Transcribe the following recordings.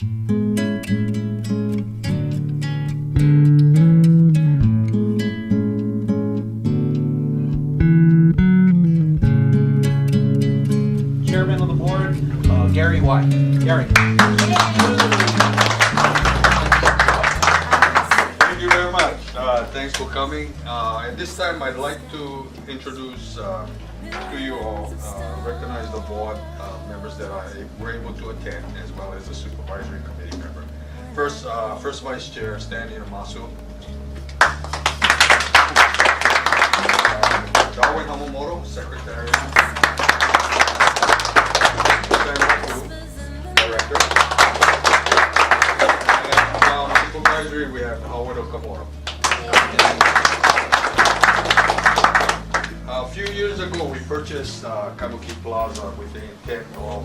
Chairman of the board, Gary White. Gary. Thank you very much. Thanks for coming. At this time, I'd like to introduce to you all, recognize the board members that were able to attend, as well as the supervisory committee member. First Vice Chair, Stanley Namasu. Darwin Hamamoto, Secretary. Kahu, Director. And on supervisory, we have Howard Okamura. A few years ago, we purchased Kaimuki Plaza with the intent of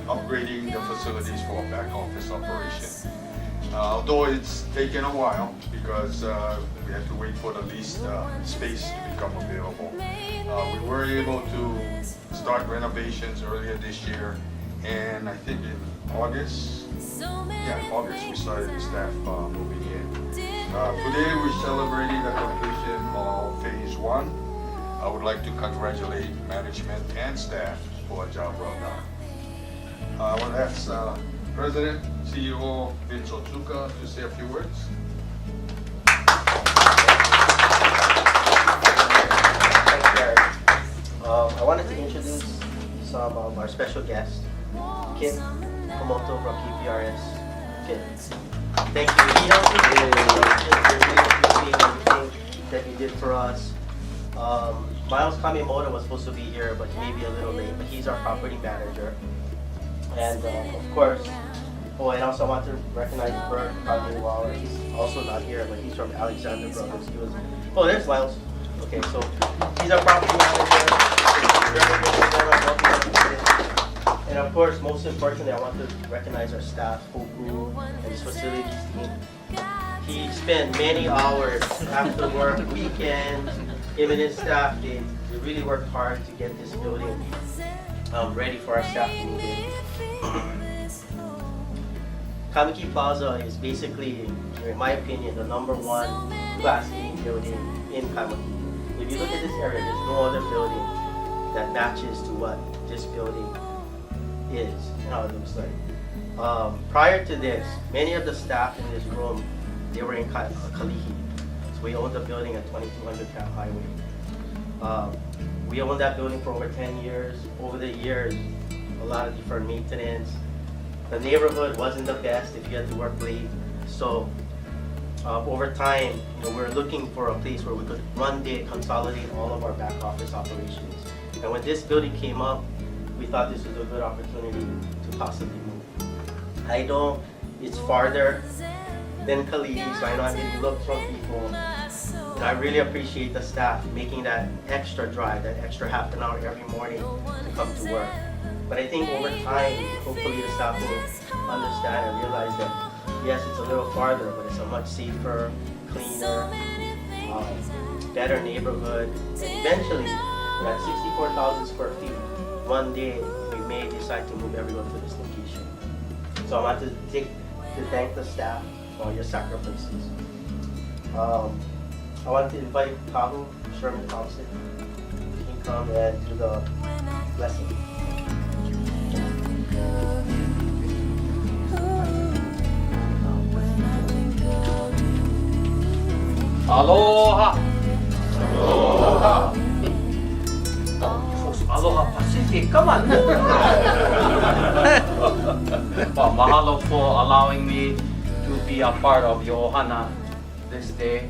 upgrading the facilities for back office operation. Although it's taken a while because we had to wait for the leased space to become available. We were able to start renovations earlier this year, and I think in August, we started the staff moving in. Today we're celebrating the completion of phase 1. I would like to congratulate management and staff for a job well done. I want to ask President, CEO Vince Otsuka to say a few words. Thanks, Gary. I wanted to introduce some of our special guests. Kit Komoto from KPRS. Kit, thank you. We really appreciate everything that you did for us. Miles Kamimoto was supposed to be here, but he may be a little late, but he's our property manager. And of course, and also I want to recognize Bert Kagewala. He's also not here, but he's from Alexander Brothers. There's Miles. Okay, so he's our property manager. And of course, most importantly, I want to recognize our staff, Hoku, and his facilities team. He spent many hours after work, weekends. Him and his staff, they really worked hard to get this building ready for our staff to move in. Kaimuki Plaza is basically, in my opinion, the #1 Class A building in Kaimuki. If you look at this area, there's no other building that matches to what this building is and how it looks like. Prior to this, many of the staff in this room, they were in Kalihi. So we owned the building at 2200 Camp Highway. We owned that building for over 10 years. Over the years, a lot of different maintenance. The neighborhood wasn't the best if you had to work late. So over time, we're looking for a place where we could one day consolidate all of our back office operations. And when this building came up, we thought this was a good opportunity to possibly move. I know it's farther than Kalihi, so I know I'm getting looks from people. And I really appreciate the staff making that extra drive, that extra half an hour every morning to come to work. But I think over time, hopefully the staff will understand and realize that yes, it's a little farther, but it's a much safer, cleaner, better neighborhood. And eventually, at 64,000 square feet, one day we may decide to move everyone to this location. So I want to thank the staff for your sacrifices. I want to invite Kahu, Sherman Thompson, he can come and do the blessing. Aloha! Aloha! Aloha Pacific, come on! Well, mahalo for allowing me to be a part of your ohana this day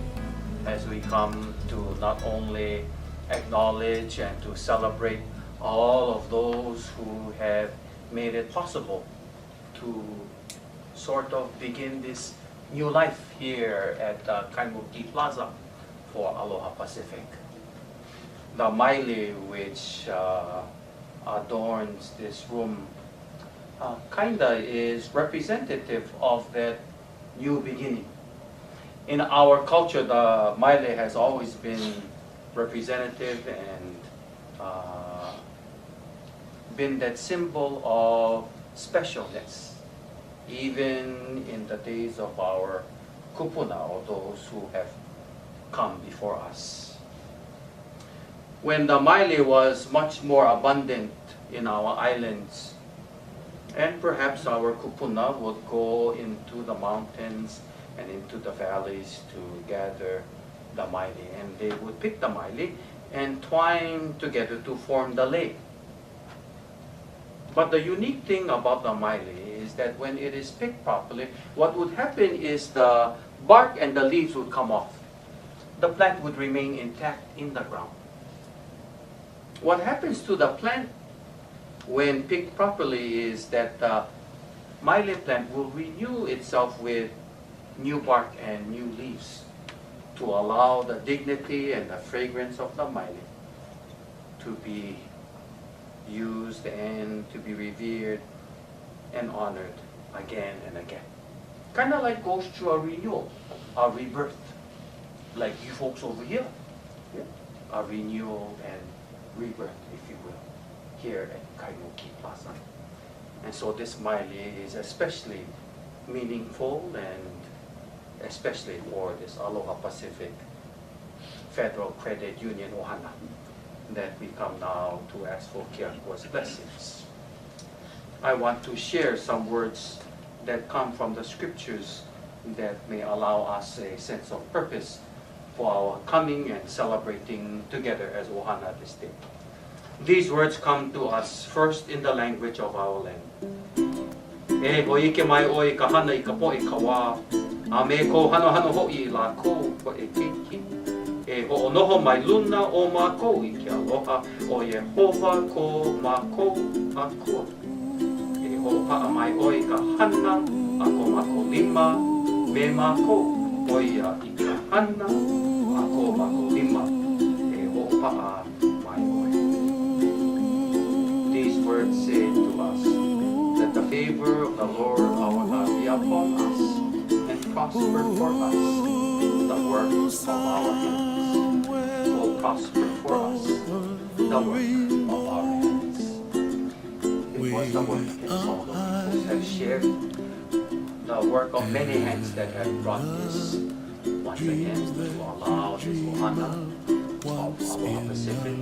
as we come to not only acknowledge and to celebrate all of those who have made it possible to sort of begin this new life here at Kaimuki Plaza for Aloha Pacific. The maile which adorns this room kinda is representative of that new beginning. In our culture, the maile has always been representative and been that symbol of specialness. even in the days of our kupuna, or those who have come before us. When the maile was much more abundant in our islands, and perhaps our kupuna would go into the mountains and into the valleys to gather the maile, and they would pick the maile and twine together to form the lei. But the unique thing about the maile is that when it is picked properly, what would happen is the bark and the leaves would come off. The plant would remain intact in the ground. What happens to the plant when picked properly is that the maile plant will renew itself with new bark and new leaves to allow the dignity and the fragrance of the maile to be used and to be revered and honored again and again. Kind of like goes through a renewal, a rebirth, like you folks over here. Yeah. A renewal and rebirth, if you will, here at Kaimuki Plaza. And so this maile is especially meaningful, and especially for this Aloha Pacific Federal Credit Union Ohana, that we come now to ask for Keakua's blessings. I want to share some words that come from the scriptures that may allow us a sense of purpose for our coming and celebrating together as Ohana this day. These words come to us first in the language of our land. E hoi ke mai oi ka hana I ka po I ka wā, a me ko hano hano hoi la ko ko e keiki. E ho onoho mai luna o mākou I ke aloha o Yehova ko mākou akua. E ho paa mai oi ka hana a ko mākou lima me mākou oia I ka hana a ko mākou lima. E ho paa mai oi. These words say to us that the favor of the Lord our God be upon us and prosper for us. The work of our hands will prosper for us. The work of our hands. It was the work that all the peoples have shared. The work of many hands that have brought this once again to allow this Ohana of Aloha Pacific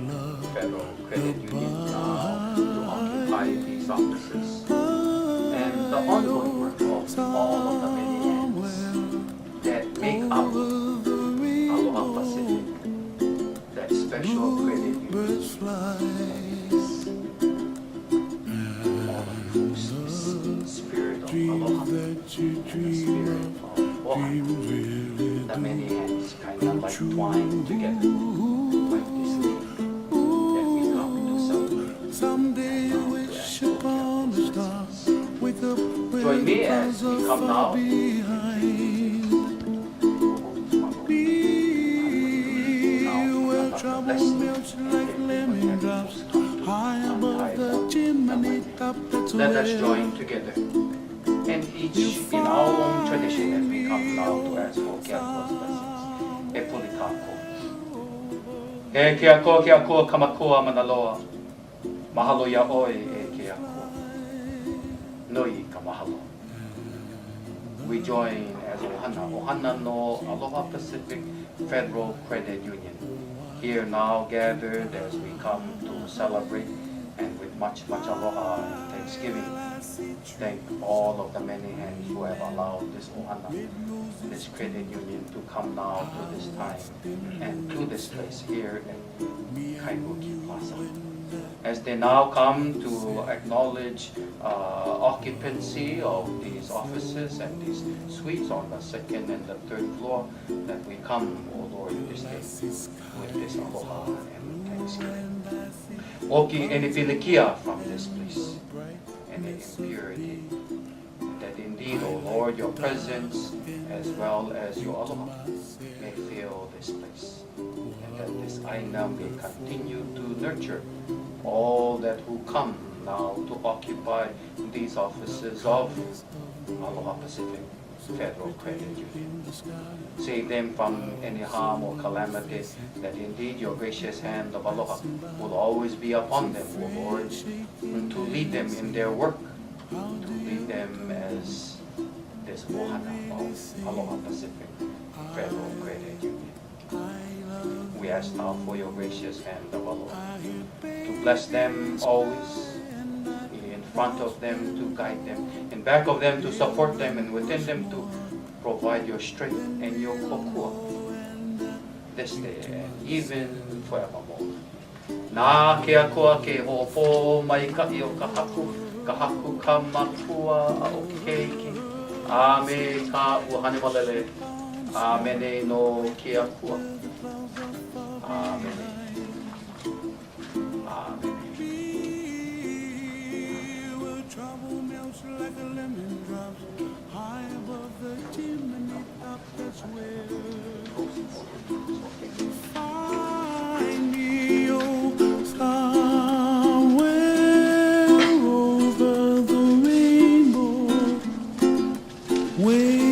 Federal Credit Union now to occupy these offices. And the ongoing work of all of the many hands that make up Aloha Pacific, that special credit union. All of you folks, this spirit of Aloha and the spirit of Ohana, the many hands kind of like twine together, like this leaf that we come to celebrate. Someday wish upon a star, wake up where Join me the as we clouds come are now. far behind. Be where trouble melts like lemon drops, high above the chimney top. That's Let us where join together, and each in our own tradition as we come now to ask for Keakua's blessings. E puli kako. E Keakua kamakua manaloa. Mahalo ya oi e Keakua. Noi ka mahalo. We join as Ohana no Aloha Pacific Federal Credit Union. Here now gathered as we come to celebrate, and with much aloha and thanksgiving, thank all of the many hands who have allowed this Ohana, this credit union to come now to this time and to this place here at Kaimuki Plaza. As they now come to acknowledge occupancy of these offices and these suites on the second and the third floor, that we come, O Lord, this day with this aloha and thanksgiving. Oki enipilikia from this place, and the impurity, that indeed, O Lord, your presence as well as your aloha may fill this place, and that this aina may continue to nurture all that who come now to occupy these offices of Aloha Pacific Federal Credit Union. Save them from any harm or calamity, that indeed your gracious hand of aloha will always be upon them, O Lord, to lead them in their work, to lead them as is this ohana of Aloha Pacific Federal Credit Union. We ask now for your gracious hand of aloha to bless them always, in front of them to guide them, in back of them to support them, and within them to provide your strength and your kokua this day and even forevermore. Nā ke akoa ke ho'opo mai ka'i o ka haku ka makua a o keiki. Ame ka uhane malele, amene no ke akua. Amen. Amen. Where trouble melts like a lemon drops high above the chimney top. That's where find me, oh, somewhere over the rainbow. Where